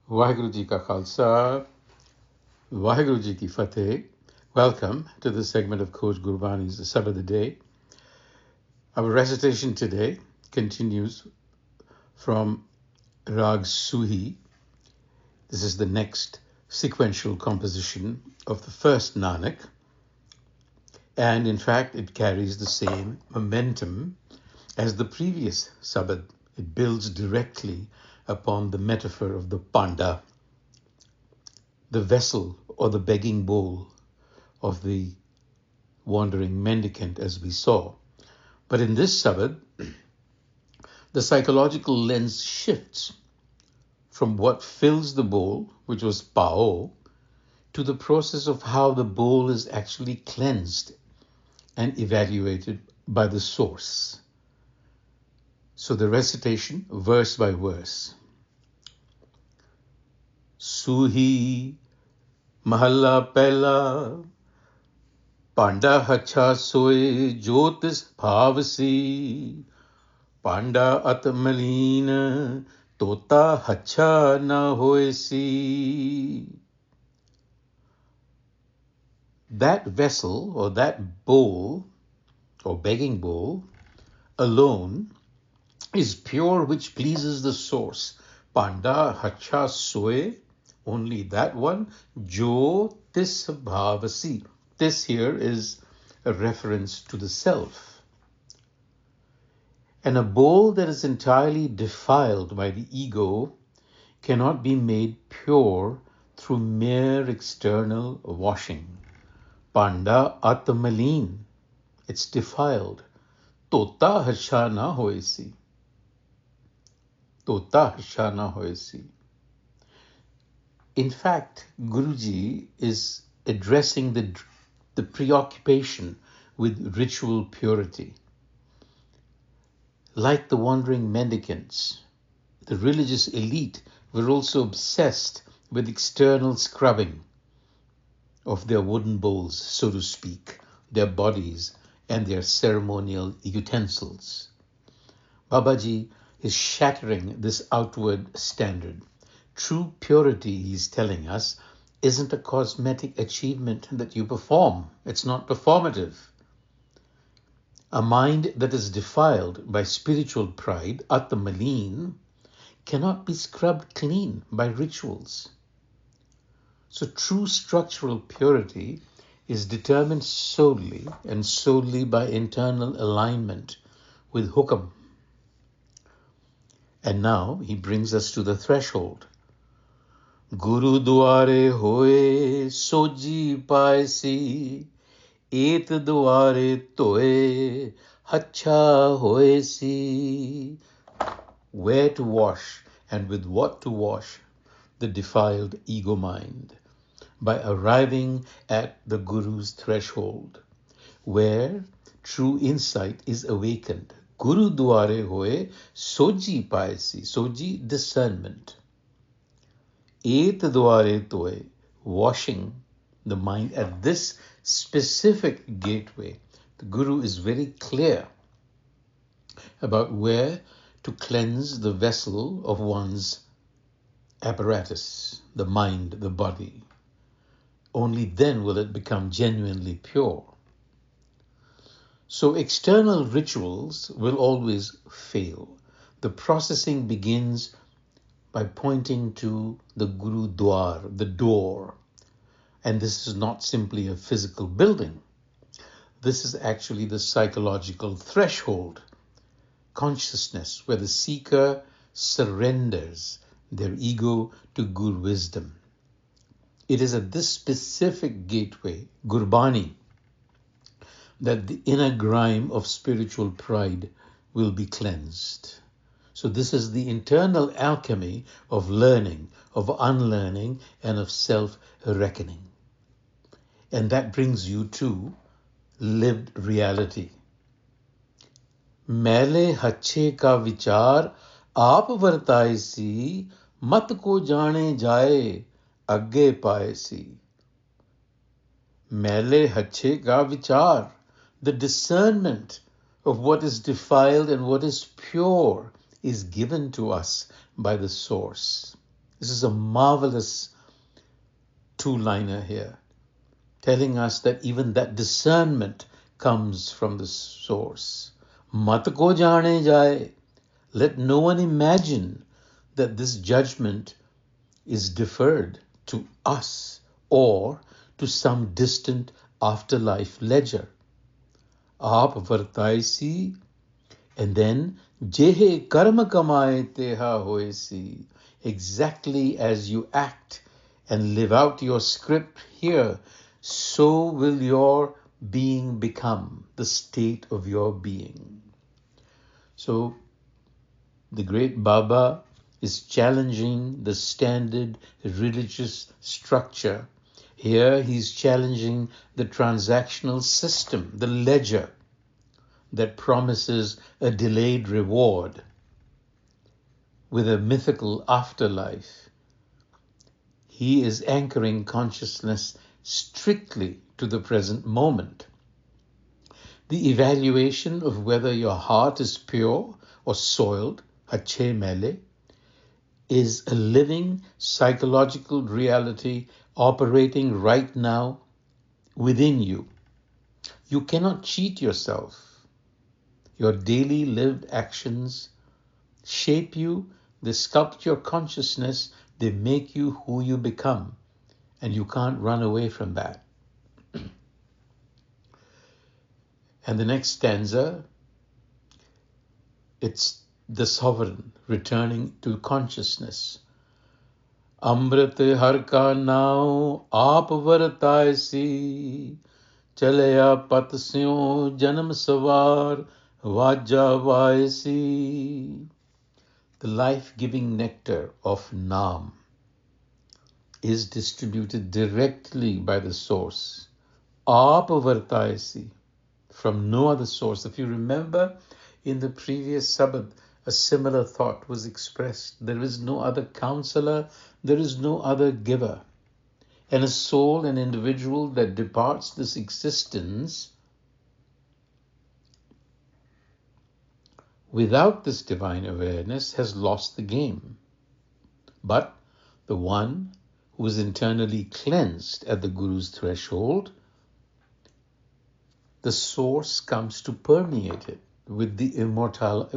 Waheguru Ji Ka Khalsa, Waheguru Ji Ki Fateh. Welcome to this segment of Coach Gurbani's a-sabad-a-day. Our recitation today continues from Rag Suhi. This is the next sequential composition of the first Nanak. And in fact, it carries the same momentum as the previous Sabad. It builds directly upon the metaphor of the Panda, the vessel or the begging bowl of the wandering mendicant, as we saw. But in this Sabad, the psychological lens shifts from what fills the bowl, which was pao, to the process of how the bowl is actually cleansed and evaluated by the source. So the recitation, verse by verse. Suhi Mahalla Pehla Bhanda Hacha Soi Jyotis Bhavasi Panda Atmalin Tota Hacha Na Hoesi. That vessel or that bowl or begging bowl alone is pure, which pleases the source. Bhanda Hacha Soi, only that one. Jo Tis Bhavasi. This here is a reference to the self. And a bowl that is entirely defiled by the ego cannot be made pure through mere external washing. Panda Atmalin, it's defiled. Tota Hacha Na Hoesi. Tota Hacha Na Hoesi. In fact, Guruji is addressing the preoccupation with ritual purity. Like the wandering mendicants, the religious elite were also obsessed with external scrubbing of their wooden bowls, so to speak, their bodies and their ceremonial utensils. Babaji is shattering this outward standard. True purity, he's telling us, isn't a cosmetic achievement that you perform. It's not performative. A mind that is defiled by spiritual pride, atmalin, cannot be scrubbed clean by rituals. So true structural purity is determined solely by internal alignment with hukam. And now he brings us to the threshold. Guru duare hoye soji paisi, et duare toe hacha hoesi. Where to wash and with what to wash the defiled ego mind? By arriving at the Guru's threshold, where true insight is awakened. Guru duare hoye soji paisi, soji discernment. Et duare toe, washing the mind at this specific gateway. The Guru is very clear about where to cleanse the vessel of one's apparatus, the mind, the body. Only then will it become genuinely pure. So external rituals will always fail. The processing begins by pointing to the Guru Dwar, the door. And this is not simply a physical building. This is actually the psychological threshold, consciousness, where the seeker surrenders their ego to Guru wisdom. It is at this specific gateway, Gurbani, that the inner grime of spiritual pride will be cleansed. So this is the internal alchemy of learning, of unlearning, and of self-reckoning. And that brings you to lived reality. मैले हच्छे का विचार आप वर्तायसी, मत को जाने जाए agge paesi. मैले हच्छे का विचार, the discernment of what is defiled and what is pure is given to us by the source. This is a marvelous two-liner here, telling us that even that discernment comes from the source. Mat ko jaane jaye. Let no one imagine that this judgment is deferred to us or to some distant afterlife ledger. Aap vartaisi, and then jehe karma kamaye teha hoesi. Exactly as you act and live out your script here, so will your being become, the state of your being. So the great Baba is challenging the standard religious structure. Here he's challenging the transactional system, the ledger that promises a delayed reward with a mythical afterlife. He is anchoring consciousness strictly to the present moment. The evaluation of whether your heart is pure or soiled, hache mele, is a living psychological reality operating right now within you. You cannot cheat yourself. Your daily lived actions shape you, they sculpt your consciousness, they make you who you become, and you can't run away from that. And the next stanza, it's the sovereign returning to consciousness. Amrit har ka nao aap vartaisi, chalaya pat syon janam savar vaja vaisi. The life-giving nectar of Nam is distributed directly by the source. Aap vartaisi, from no other source. If you remember, in the previous Sabad, a similar thought was expressed. There is no other counselor, there is no other giver. And a soul, an individual that departs this existence without this divine awareness has lost the game. But the one who is internally cleansed at the Guru's threshold, the source comes to permeate it with the immortal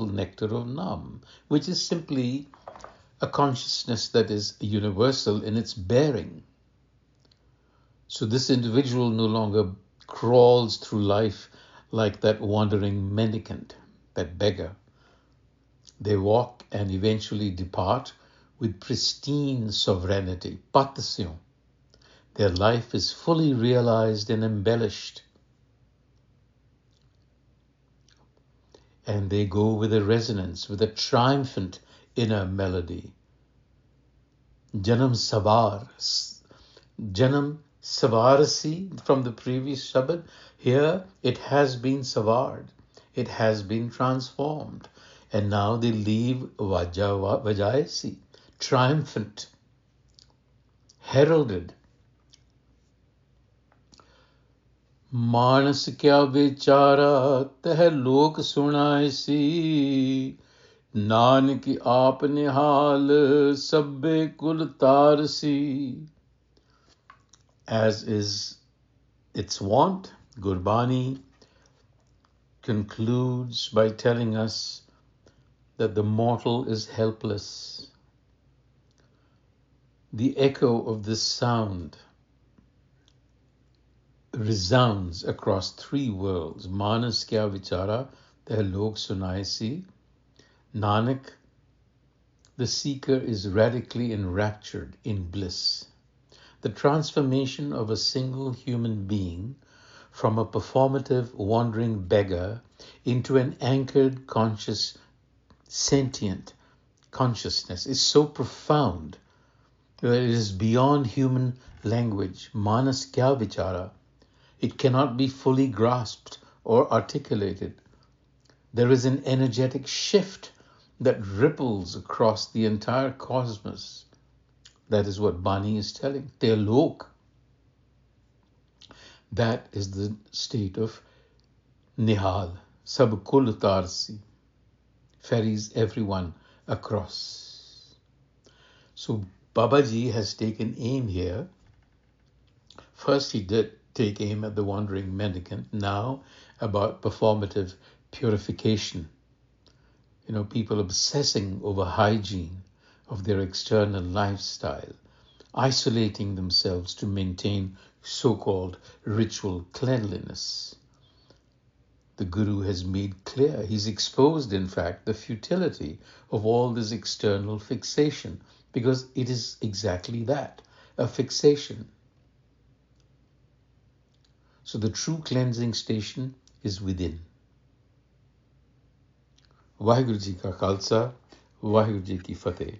nectar of Nam, which is simply a consciousness that is universal in its bearing. So this individual no longer crawls through life like that wandering mendicant, that beggar. They walk and eventually depart with pristine sovereignty, patasyon. Their life is fully realized and embellished. And they go with a resonance, with a triumphant inner melody. Janam Savarasi from the previous Shabad, here it has been Savard, it has been transformed. And now they leave Vajayasi, triumphant, heralded. मानस क्या बेचारा तह लोक सुनायसी, नानक आप निहाल सब्बे कुल तारसी. As is its wont, Gurbani concludes by telling us that the mortal is helpless. The echo of this sound resounds across three worlds. Manas kya vichara, teh log sunaisi. Nanak, the seeker is radically enraptured in bliss. The transformation of a single human being from a performative wandering beggar into an anchored, conscious, sentient consciousness is so profound that it is beyond human language. Manas kya vichara. It cannot be fully grasped or articulated. There is an energetic shift that ripples across the entire cosmos. That is what Bani is telling. Telok. That is the state of Nihal. Sab kul tarsi. Ferries everyone across. So Babaji has taken aim here. First he did take aim at the wandering mendicant, now about performative purification. People obsessing over hygiene of their external lifestyle, isolating themselves to maintain so-called ritual cleanliness. The Guru has made clear, he's exposed, in fact, the futility of all this external fixation, because it is exactly that, a fixation. So the true cleansing station is within. Vaheguru Ji Ka Khalsa, Vaheguru Ji Ki Fateh.